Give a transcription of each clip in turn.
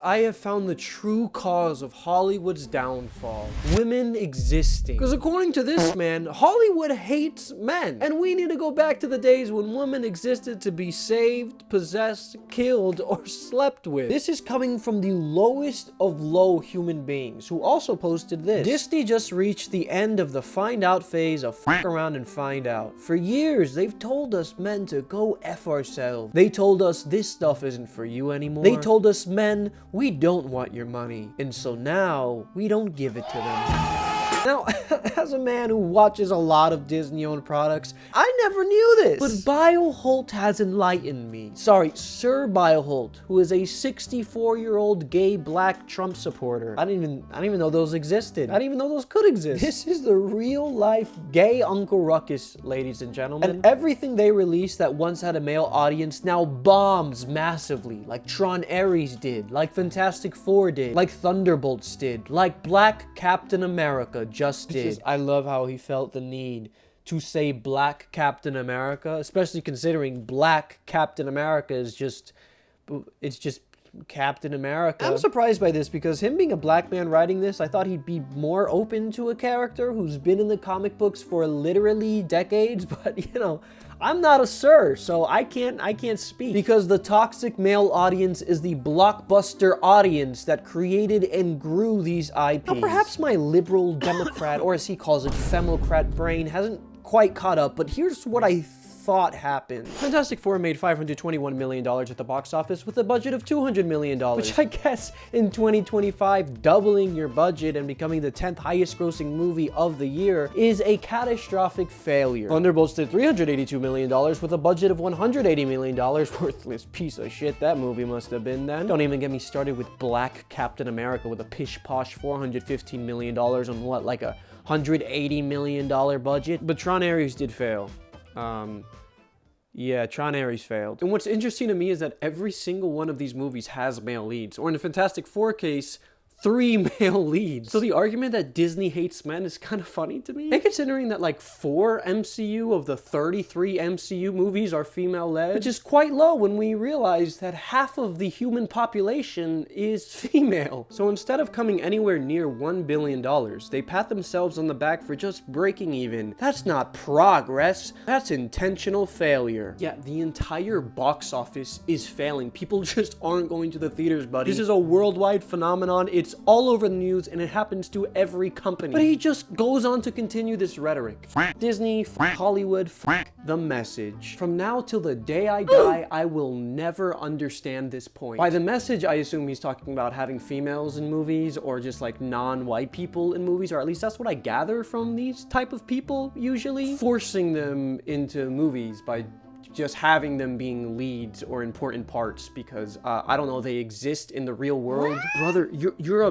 I have found the true cause of Hollywood's downfall. Women existing. Because according to this man, Hollywood hates men. And we need to go back to the days when women existed to be saved, possessed, killed, or slept with. This is coming from the lowest of low human beings, who also posted this. Disney just reached the end of the find out phase of fuck around and find out. For years, they've told us men to go F ourselves. They told us this stuff isn't for you anymore. They told us men, we don't want your money, and so now we don't give it to them. Now, as a man who watches a lot of Disney-owned products, I never knew this. But Byl Holte has enlightened me. Sorry, Sir Byl Holte, who is a 64-year-old gay black Trump supporter. I didn't even know those existed. I didn't even know those could exist. This is the real-life gay Uncle Ruckus, ladies and gentlemen. And everything they released that once had a male audience now bombs massively, like Tron Ares did, like Fantastic Four did, like Thunderbolts did, like Black Captain America just did. I love how he felt the need to say Black Captain America, especially considering Black Captain America is just, it's just Captain America. I'm surprised by this because him being a black man writing this, I thought he'd be more open to a character who's been in the comic books for literally decades, but you know, I'm not a sir, so I can't speak. Because the toxic male audience is the blockbuster audience that created and grew these IPs. Now, perhaps my liberal Democrat, or as he calls it, femocrat brain hasn't quite caught up, but here's what I thought happened. Fantastic Four made $521 million at the box office with a budget of $200 million, which I guess in 2025, doubling your budget and becoming the 10th highest grossing movie of the year is a catastrophic failure. Thunderbolts did $382 million with a budget of $180 million. Worthless piece of shit that movie must have been then. Don't even get me started with Black Captain America with a pish-posh $415 million on what, like a $180 million budget? But Tron Ares did fail. Yeah, Tron Ares failed. And what's interesting to me is that every single one of these movies has male leads, or in the Fantastic Four case, 3 male leads. So the argument that Disney hates men is kind of funny to me. And considering that like 4 MCU of the 33 MCU movies are female-led, which is quite low when we realize that half of the human population is female. So instead of coming anywhere near $1 billion, they pat themselves on the back for just breaking even. That's not progress, that's intentional failure. Yeah, the entire box office is failing. People just aren't going to the theaters, buddy. This is a worldwide phenomenon. It's all over the news and it happens to every company. But he just goes on to continue this rhetoric. Disney, Hollywood, the message. From now till the day I die, I will never understand this point. By the message, I assume he's talking about having females in movies or just like non-white people in movies, or at least that's what I gather from these type of people usually. Forcing them into movies by just having them being leads or important parts because I don't know, they exist in the real world. Brother, you're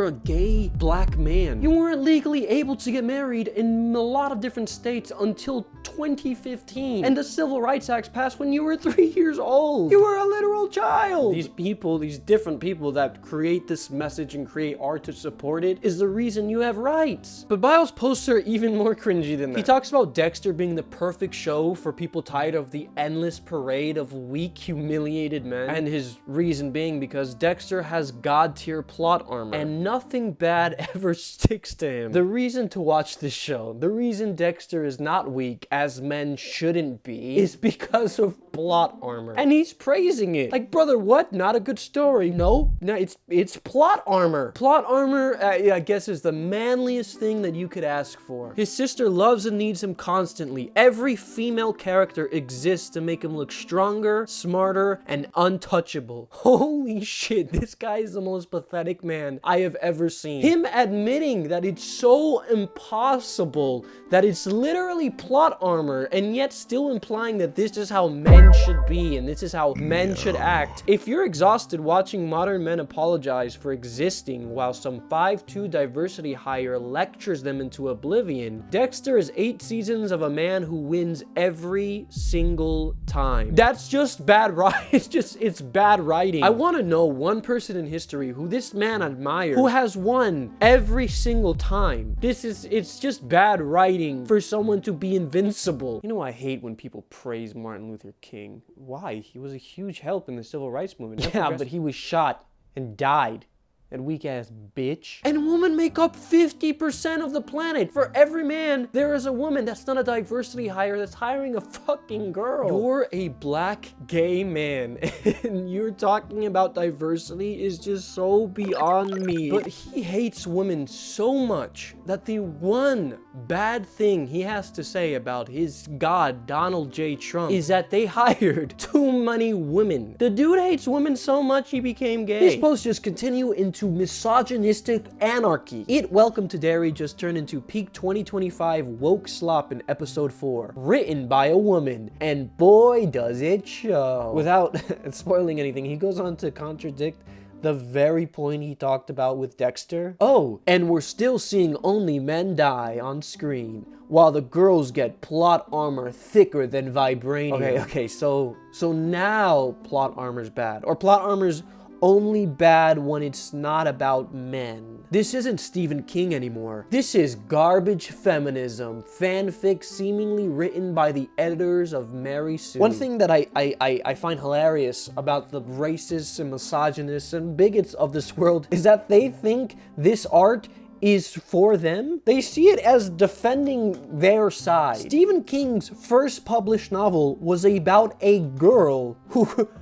a gay black man. You weren't legally able to get married in a lot of different states until 2015, and the Civil Rights Act passed when you were 3 years old. You were a literal child. These people, these different people that create this message and create art to support it is the reason you have rights. But Byl's posts are even more cringy than that. He talks about Dexter being the perfect show for people tired of the endless parade of weak, humiliated men, and his reason being because Dexter has god-tier plot armor and nothing bad ever sticks to him. The reason to watch this show, the reason Dexter is not weak as men shouldn't be, is because of plot armor, and he's praising it. Like, brother, what? Not a good story. No, it's plot armor. Plot armor, I guess, is the manliest thing that you could ask for. His sister loves and needs him constantly. Every female character exists to make him look stronger, smarter, and untouchable. Holy shit, this guy is the most pathetic man I have ever seen. Him admitting that it's so impossible, that it's literally plot armor, and yet still implying that this is how men should be, and this is how men should act. If you're exhausted watching modern men apologize for existing while some 5'2" diversity hire lectures them into oblivion, Dexter is 8 seasons of a man who wins every single time. That's just bad writing. It's bad writing. I want to know one person in history who this man admires, who has won every single time. It's just bad writing for someone to be invincible. You know, I hate when people praise Martin Luther King. Why? He was a huge help in the civil rights movement. Yeah, but he was shot and died. That weak ass bitch. And women make up 50% of the planet. For every man, there is a woman. That's not a diversity hire. That's hiring a fucking girl. You're a black gay man and you're talking about diversity is just so beyond me. But he hates women so much that the one bad thing he has to say about his god, Donald J. Trump, is that they hired too many women. The dude hates women so much he became gay. These posts just continue into misogynistic anarchy. Welcome to Dairy just turned into peak 2025 woke slop in episode 4. Written by a woman, and boy does it show. Without spoiling anything, he goes on to contradict the very point he talked about with Dexter. Oh, and we're still seeing only men die on screen, while the girls get plot armor thicker than vibranium. Okay, so now plot armor's bad. Or plot armor's only bad when it's not about men. This isn't Stephen King anymore. This is garbage feminism, fanfic seemingly written by the editors of Mary Sue. One thing that I find hilarious about the racists and misogynists and bigots of this world is that they think this art is for them. They see it as defending their side. Stephen King's first published novel was about a girl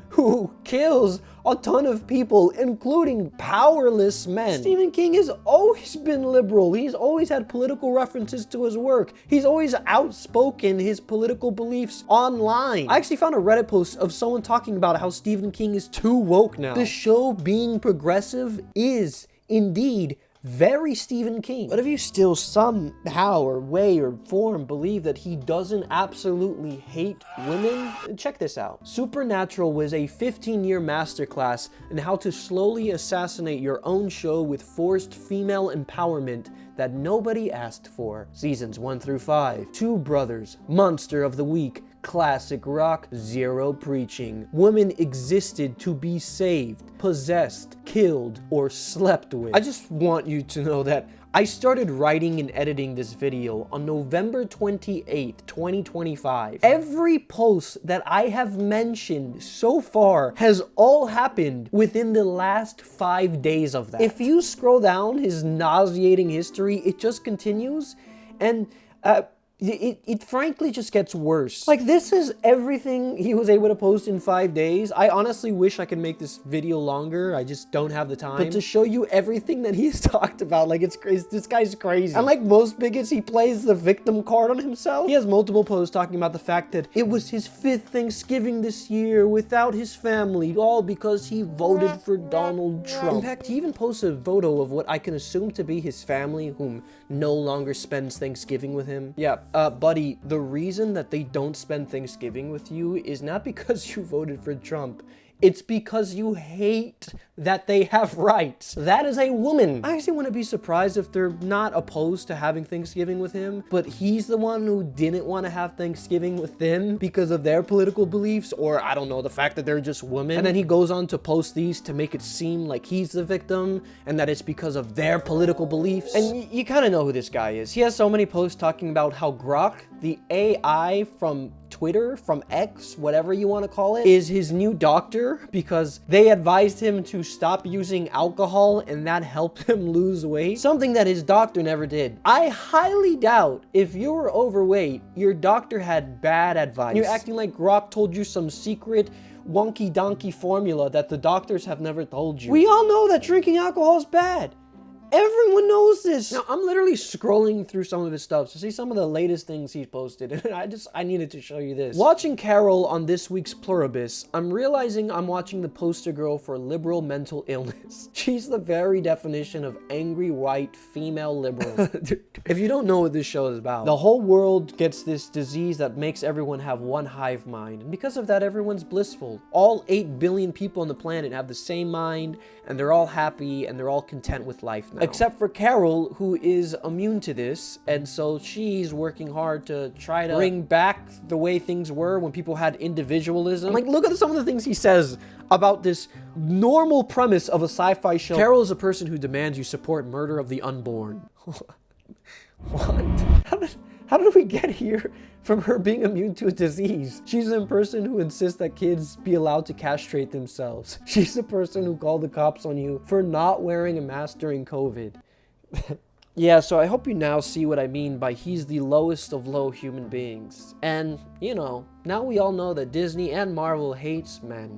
who kills a ton of people, including powerless men. Stephen King has always been liberal. He's always had political references to his work. He's always outspoken his political beliefs online. I actually found a Reddit post of someone talking about how Stephen King is too woke now. The show being progressive is indeed very Stephen King. But if you still somehow or way or form believe that he doesn't absolutely hate women, check this out. Supernatural was a 15-year masterclass in how to slowly assassinate your own show with forced female empowerment that nobody asked for. Seasons 1 through 5. Two Brothers, Monster of the Week, classic rock, zero preaching. Women existed to be saved, possessed, killed, or slept with. I just want you to know that I started writing and editing this video on November 28th, 2025. Every post that I have mentioned so far has all happened within the last 5 days of that. If you scroll down his nauseating history, it just continues, and it frankly just gets worse. Like, this is everything he was able to post in 5 days. I honestly wish I could make this video longer. I just don't have the time. But to show you everything that he's talked about, like, it's crazy. This guy's crazy. And like most bigots, he plays the victim card on himself. He has multiple posts talking about the fact that it was his 5th Thanksgiving this year without his family, all because he voted for Donald Trump. In fact, he even posts a photo of what I can assume to be his family, whom no longer spends Thanksgiving with him. Yeah. Buddy, the reason that they don't spend Thanksgiving with you is not because you voted for Trump. It's because you hate that they have rights. That is a woman. I actually wouldn't be surprised if they're not opposed to having Thanksgiving with him, but he's the one who didn't want to have Thanksgiving with them because of their political beliefs, or I don't know, the fact that they're just women. And then he goes on to post these to make it seem like he's the victim and that it's because of their political beliefs. And you kind of know who this guy is. He has so many posts talking about how Grok, the AI from Twitter, from X, whatever you want to call it, is his new doctor because they advised him to stop using alcohol and that helped him lose weight. Something that his doctor never did. I highly doubt if you were overweight, your doctor had bad advice. You're acting like Grok told you some secret wonky donkey formula that the doctors have never told you. We all know that drinking alcohol is bad. Everyone knows this. Now, I'm literally scrolling through some of his stuff to see some of the latest things he's posted, and I needed to show you this. Watching Carol on this week's Pluribus, I'm realizing I'm watching the poster girl for liberal mental illness. She's the very definition of angry white female liberal. If you don't know what this show is about, the whole world gets this disease that makes everyone have one hive mind, and because of that, everyone's blissful. All 8 billion people on the planet have the same mind, and they're all happy, and they're all content with life now. Except for Carol, who is immune to this, and so she's working hard to try to bring back the way things were when people had individualism. Like, look at some of the things he says about this normal premise of a sci-fi show. Carol is a person who demands you support murder of the unborn. What? How did we get here from her being immune to a disease? She's the person who insists that kids be allowed to castrate themselves. She's the person who called the cops on you for not wearing a mask during COVID. Yeah, so I hope you now see what I mean by he's the lowest of low human beings. And, you know, now we all know that Disney and Marvel hates men.